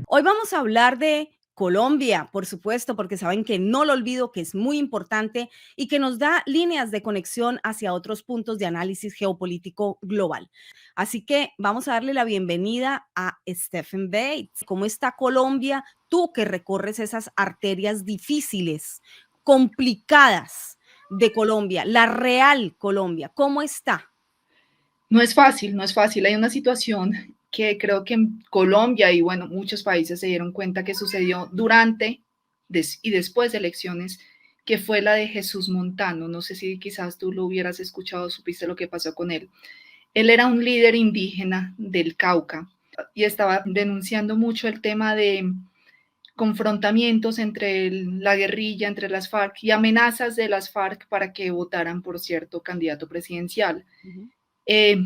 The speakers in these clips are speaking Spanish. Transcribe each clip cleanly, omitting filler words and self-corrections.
Hoy vamos a hablar de Colombia, por supuesto, porque saben que no lo olvido, que es muy importante y que nos da líneas de conexión hacia otros puntos de análisis geopolítico global. Así que vamos a darle la bienvenida a Stephen Bates. ¿Cómo está Colombia? Tú que recorres esas arterias difíciles, complicadas de Colombia, la real Colombia, ¿cómo está? No es fácil, no es fácil. Hay una situación que creo que en Colombia y bueno, muchos países se dieron cuenta que sucedió durante y después de elecciones, que fue la de Jesús Montano. No sé si quizás tú lo hubieras escuchado, supiste lo que pasó con él. Él era un líder indígena del Cauca y estaba denunciando mucho el tema de confrontamientos entre la guerrilla, entre las FARC y amenazas de las FARC para que votaran por cierto candidato presidencial. Ujú. Eh,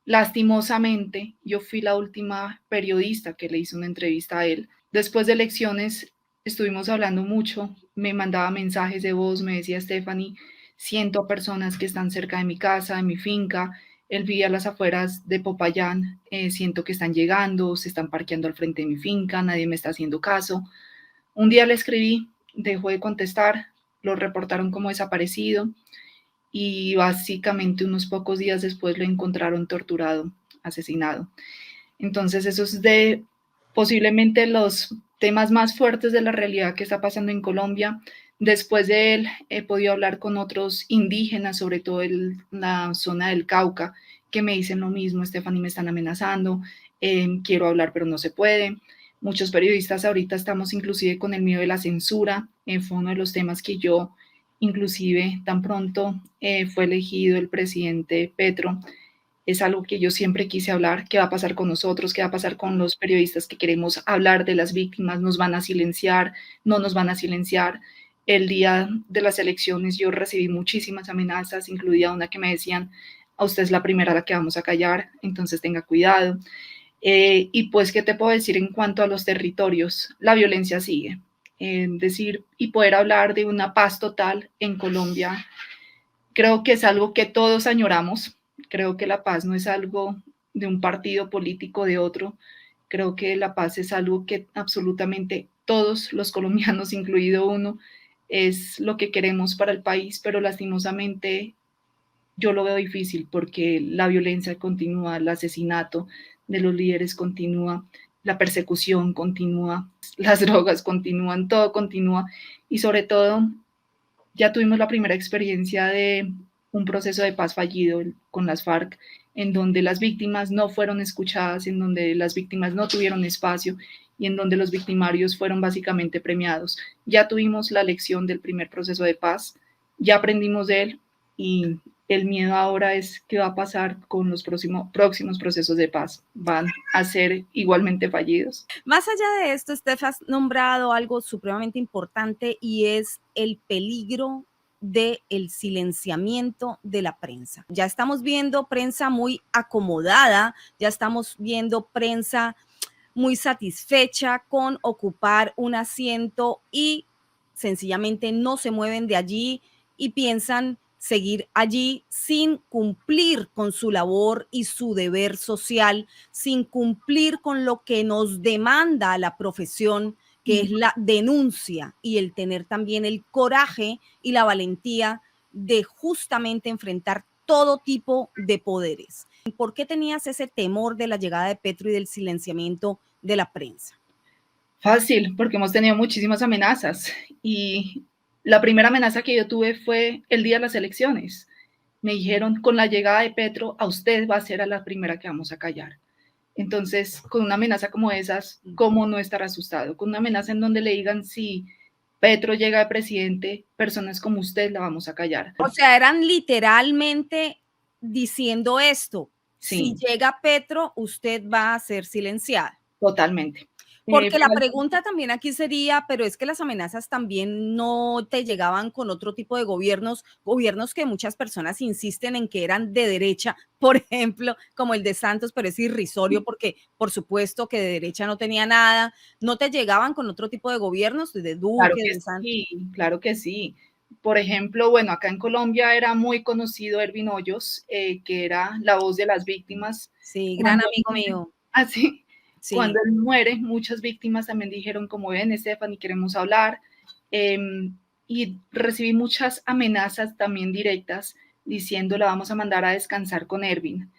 Lastimosamente, yo fui la última periodista que le hizo una entrevista a él. Después de elecciones estuvimos hablando mucho, me mandaba mensajes de voz, me decía Stephanie, siento a personas que están cerca de mi casa, de mi finca, él vivía a las afueras de Popayán, siento que están llegando, se están parqueando al frente de mi finca, nadie me está haciendo caso. Un día le escribí, dejó de contestar, lo reportaron como desaparecido y básicamente unos pocos días después lo encontraron torturado, asesinado. Entonces eso es de posiblemente los temas más fuertes de la realidad que está pasando en Colombia. Después de él he podido hablar con otros indígenas, sobre todo en la zona del Cauca, que me dicen lo mismo, Stephanie, me están amenazando, quiero hablar pero no se puede. Muchos periodistas ahorita estamos inclusive con el miedo de la censura, fue uno de los temas que yo inclusive tan pronto fue elegido el presidente Petro, es algo que yo siempre quise hablar, qué va a pasar con nosotros, qué va a pasar con los periodistas que queremos hablar de las víctimas, nos van a silenciar, no nos van a silenciar. El día de las elecciones yo recibí muchísimas amenazas, incluida una que me decían, a usted es la primera a la que vamos a callar, entonces tenga cuidado. Y pues, ¿qué te puedo decir en cuanto a los territorios? La violencia sigue. Decir y poder hablar de una paz total en Colombia, creo que es algo que todos añoramos. Creo que la paz no es algo de un partido político, de otro. Creo que la paz es algo que absolutamente todos los colombianos, incluido uno, es lo que queremos para el país, pero lastimosamente yo lo veo difícil porque la violencia continúa, el asesinato de los líderes continúa, la persecución continúa, las drogas continúan, todo continúa y sobre todo ya tuvimos la primera experiencia de un proceso de paz fallido con las FARC, en donde las víctimas no fueron escuchadas, en donde las víctimas no tuvieron espacio y en donde los victimarios fueron básicamente premiados. Ya tuvimos la lección del primer proceso de paz, ya aprendimos de él y el miedo ahora es qué va a pasar con los próximos procesos de paz. ¿Van a ser igualmente fallidos? Más allá de esto, Steph, has nombrado algo supremamente importante y es el peligro del silenciamiento de la prensa. Ya estamos viendo prensa muy acomodada, ya estamos viendo prensa muy satisfecha con ocupar un asiento y sencillamente no se mueven de allí y piensan seguir allí sin cumplir con su labor y su deber social, sin cumplir con lo que nos demanda la profesión, que es la denuncia y el tener también el coraje y la valentía de justamente enfrentar todo tipo de poderes. ¿Por qué tenías ese temor de la llegada de Petro y del silenciamiento de la prensa? Fácil, porque hemos tenido muchísimas amenazas y la primera amenaza que yo tuve fue el día de las elecciones. Me dijeron, con la llegada de Petro, a usted va a ser a la primera que vamos a callar. Entonces, con una amenaza como esas, ¿cómo no estar asustado? Con una amenaza en donde le digan, si Petro llega de presidente, personas como usted la vamos a callar. O sea, eran literalmente diciendo esto, si Sí, llega Petro, usted va a ser silenciada. totalmente. Porque la pregunta también aquí sería, pero es que las amenazas también no te llegaban con otro tipo de gobiernos, gobiernos que muchas personas insisten en que eran de derecha, por ejemplo, como el de Santos, pero es irrisorio porque por supuesto que de derecha no tenía nada, no te llegaban con otro tipo de gobiernos, de Claro Duque, que de Santos. sí, claro que sí. Por ejemplo, bueno, acá en Colombia era muy conocido Ervin Hoyos, que era la voz de las víctimas. Sí, gran Cuando amigo mío. así, Cuando Sí. él muere, muchas víctimas también dijeron como ven, Stephanie, queremos hablar. Y recibí muchas amenazas también directas diciendo la vamos a mandar a descansar con Ervin.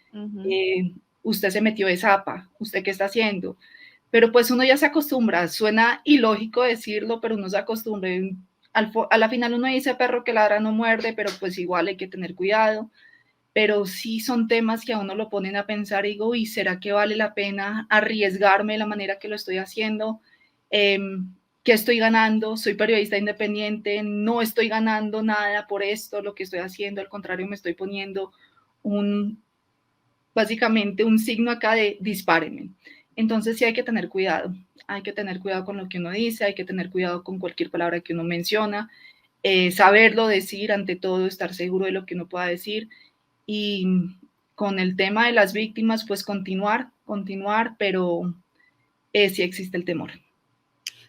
Usted se metió de zapa, ¿usted qué está haciendo? Pero pues uno ya se acostumbra, suena ilógico decirlo, pero uno se acostumbra. A la final uno dice perro que ladra no muerde, pero pues igual hay que tener cuidado. Pero sí son temas que a uno lo ponen a pensar y digo, ¿y será que vale la pena arriesgarme de la manera que lo estoy haciendo? ¿Qué estoy ganando? Soy periodista independiente, no estoy ganando nada por esto, lo que estoy haciendo, al contrario, me estoy poniendo básicamente un signo acá de dispárenme. Entonces sí hay que tener cuidado con lo que uno dice, hay que tener cuidado con cualquier palabra que uno menciona, saberlo decir ante todo, estar seguro de lo que uno pueda decir. Y con el tema de las víctimas, pues continuar, pero sí existe el temor.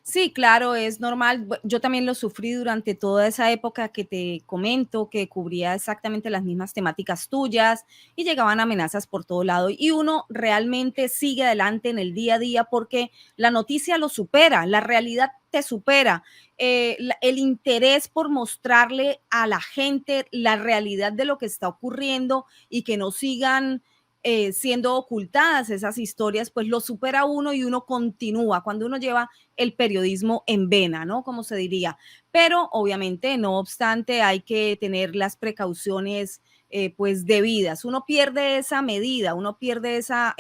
Sí, claro, es normal. Yo también lo sufrí durante toda esa época que te comento, que cubría exactamente las mismas temáticas tuyas y llegaban amenazas por todo lado. Y uno realmente sigue adelante en el día a día porque la noticia lo supera, la realidad te supera. El interés por mostrarle a la gente la realidad de lo que está ocurriendo y que no sigan siendo ocultadas esas historias, pues lo supera uno y uno continúa. Cuando uno lleva el periodismo en vena, ¿no? Como se diría. Pero obviamente, no obstante, hay que tener las precauciones pues debidas. Uno pierde esa medida, uno pierde esa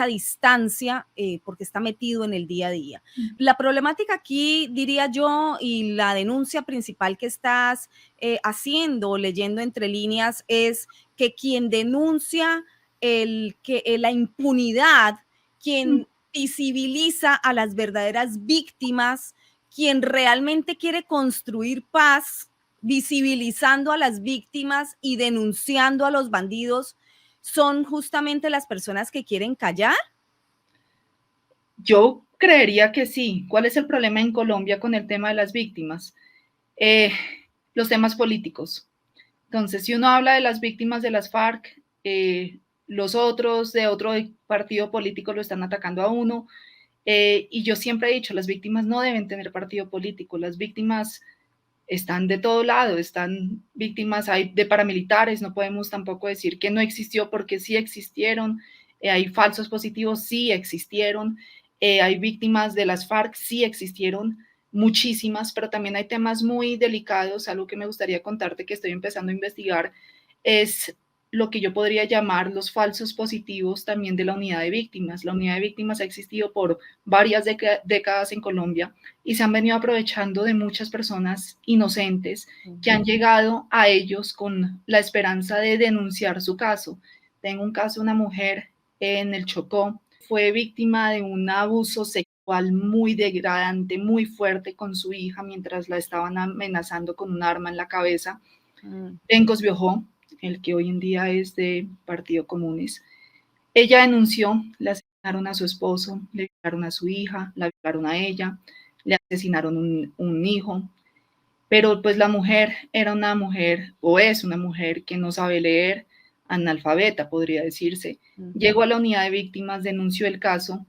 distancia porque está metido en el día a día. La problemática aquí, diría yo, y la denuncia principal que estás haciendo, leyendo entre líneas, es que quien denuncia la impunidad, quien visibiliza a las verdaderas víctimas, quien realmente quiere construir paz, visibilizando a las víctimas y denunciando a los bandidos, son justamente las personas que quieren callar. Yo creería que sí. ¿Cuál es el problema en Colombia con el tema de las víctimas? Los temas políticos. Entonces, si uno habla de las víctimas de las FARC, los otros de otro partido político lo están atacando a uno. Y yo siempre he dicho, las víctimas no deben tener partido político, las víctimas están de todo lado, están víctimas, hay de paramilitares, no podemos tampoco decir que no existió porque sí existieron, hay falsos positivos, sí existieron, hay víctimas de las FARC, sí existieron, muchísimas, pero también hay temas muy delicados. Algo que me gustaría contarte que estoy empezando a investigar es lo que yo podría llamar los falsos positivos también de la unidad de víctimas. La unidad de víctimas ha existido por varias décadas en Colombia y se han venido aprovechando de muchas personas inocentes que han llegado a ellos con la esperanza de denunciar su caso. Tengo un caso de una mujer en el Chocó, fue víctima de un abuso sexual muy degradante, muy fuerte con su hija mientras la estaban amenazando con un arma en la cabeza. Bencos Biojó, el que hoy en día es de Partido Comunes, ella denunció, le asesinaron a su esposo, le violaron a su hija, la violaron a ella, le asesinaron un hijo, pero pues la mujer era una mujer, o es una mujer que no sabe leer, analfabeta podría decirse. Llegó a la unidad de víctimas, denunció el caso,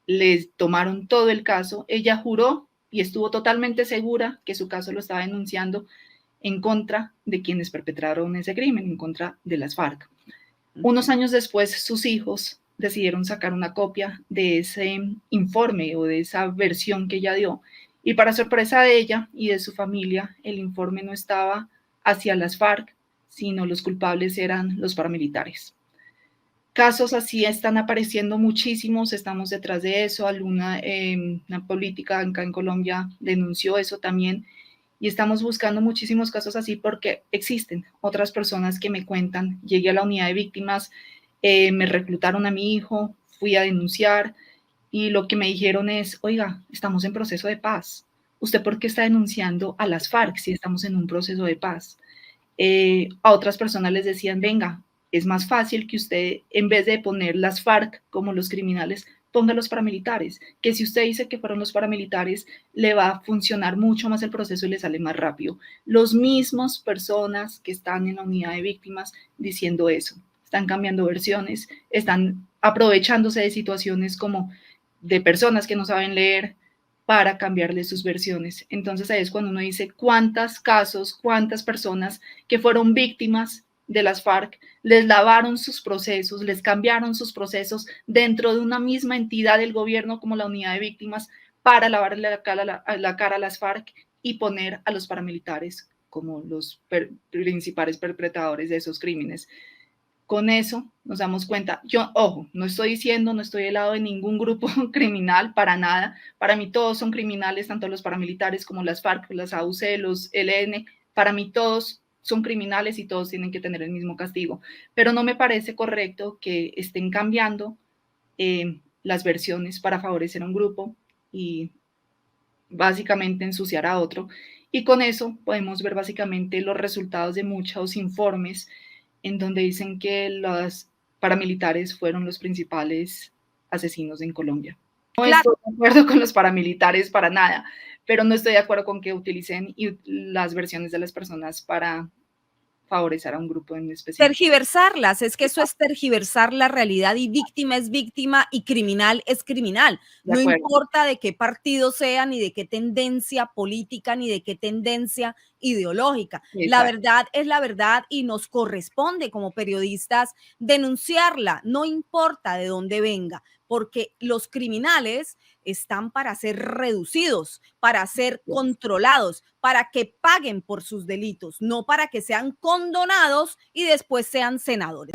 les tomaron todo el caso, ella juró y estuvo totalmente segura que su caso lo estaba denunciando en contra de quienes perpetraron ese crimen, en contra de las FARC. Unos años después, sus hijos decidieron sacar una copia de ese informe o de esa versión que ella dio. Y para sorpresa de ella y de su familia, el informe no estaba hacia las FARC, sino los culpables eran los paramilitares. Casos así están apareciendo muchísimos, estamos detrás de eso. Una política acá en Colombia denunció eso también y estamos buscando muchísimos casos así porque existen otras personas que me cuentan, llegué a la unidad de víctimas, me reclutaron a mi hijo, fui a denunciar y lo que me dijeron es, oiga, estamos en proceso de paz. ¿Usted por qué está denunciando a las FARC si estamos en un proceso de paz? A otras personas les decían, venga, es más fácil que usted, en vez de poner las FARC como los criminales, ponga los paramilitares, que si usted dice que fueron los paramilitares, le va a funcionar mucho más el proceso y le sale más rápido. Los mismos personas que están en la unidad de víctimas diciendo eso. están cambiando versiones, están aprovechándose de situaciones como de personas que no saben leer para cambiarle sus versiones. Entonces ahí es cuando uno dice cuántos casos, cuántas personas que fueron víctimas de las FARC les lavaron sus procesos, les cambiaron sus procesos dentro de una misma entidad del gobierno como la unidad de víctimas para lavarle la cara a las FARC y poner a los paramilitares como los principales perpetradores de esos crímenes. Con eso nos damos cuenta, yo, ojo, no estoy diciendo, no estoy del lado de ningún grupo criminal, para nada, para mí todos son criminales, tanto los paramilitares como las FARC, las AUC, los ELN, para mí todos son criminales y todos tienen que tener el mismo castigo, pero no me parece correcto que estén cambiando las versiones para favorecer a un grupo y básicamente ensuciar a otro, y con eso podemos ver básicamente los resultados de muchos informes en donde dicen que los paramilitares fueron los principales asesinos en Colombia. No Claro. estoy de acuerdo con los paramilitares para nada, pero no estoy de acuerdo con que utilicen las versiones de las personas para favorecer a un grupo en específico. Tergiversarlas, es que eso es tergiversar la realidad, y víctima es víctima y criminal es criminal. No importa de qué partido sea, ni de qué tendencia política, ni de qué tendencia ideológica. La verdad es la verdad y nos corresponde como periodistas denunciarla, no importa de dónde venga, porque los criminales están para ser reducidos, para ser controlados, para que paguen por sus delitos, no para que sean condonados y después sean senadores.